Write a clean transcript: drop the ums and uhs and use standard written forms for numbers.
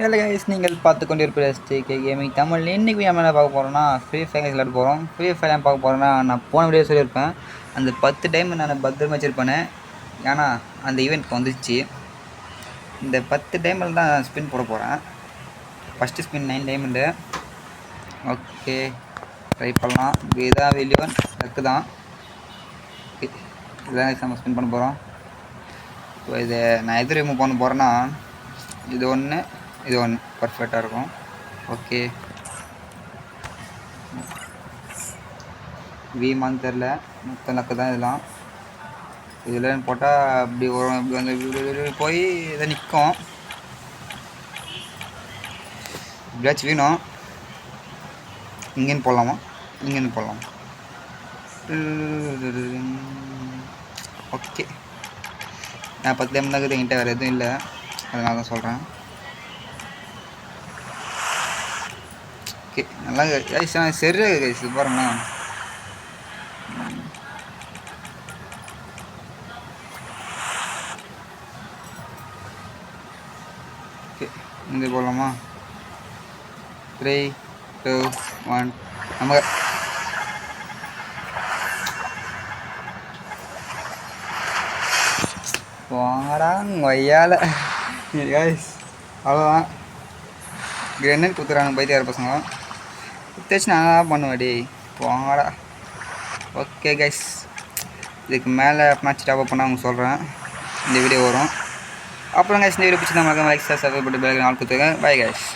Hello guys, நீங்கள் பார்த்து கொண்டிருப்பது STK கேமிங் தமிழ். இன்றைக்கி நம்ம என்ன பார்க்க போகிறோம்னா ஃப்ரீ ஃபயர் விளையாட போகிறோம். ஃப்ரீ ஃபயர் ஏன் பார்க்க போகிறோன்னா, நான் போன வீடியோ சொல்லியிருப்பேன், அந்த 10 டைம் நான் பத்திரமா வச்சுருப்பேன். ஏன்னா அந்த ஈவெண்ட் வந்துச்சு. இந்த 10 டைமில் தான் ஸ்பின் போட போகிறேன். First spin 9 diamond. Okay, try பண்ணலாம். இதான் வெளியோன் லக்கு தான். இதான் நம்ம ஸ்பின் பண்ண போகிறோம். இப்போ இதை நான் எது ரிமூவ் பண்ண போகிறேன்னா, இது ஒன்று, இது ஒன்று பர்ஃபெக்டாக இருக்கும். ஓகே, வீமான்னு தெரில, மொத்த லக்கு தான் இதெல்லாம். இதில் போட்டால் அப்படி வரும், இப்படி வந்து போய் இதை நிற்கும். இப்படியாச்சும் வேணும். இங்கேன்னு போடலாமா? இங்கேன்னு போடலாம். ஓகே, நான் 10 டைம் தான் இருக்குது, என்கிட்ட வேறு எதுவும் இல்லை, அதனால தான் சொல்கிறேன். ஓகே, நல்லா கைஸ், சரியாக கைஸ் பாருங்களா. ஓகே, இங்கே போகலாமா? 3, 2, 1 நம்ம போங்கடா கொய்யால கைஸ். அவ்வளோதான், கிரெனேட் குத்துறாங்க பைத்தியார பசங்க. குத்தாச்சு நான் தான் பண்ணுவேன். டே போங்கடா. ஓகே கைஸ், இதுக்கு மேலே மேட்ச் டாப் பண்ணால் அவங்க சொல்கிறேன், இந்த வீடியோ வரும். அப்புறம் கைஸ், இந்த வீடியோ பிடிச்சி தான் மறக்காம லைக், சப்ஸ்கிரைப் பண்ணிட்டு பெல் ஐகான் ஆல் கொடுத்துருங்க. Bye guys.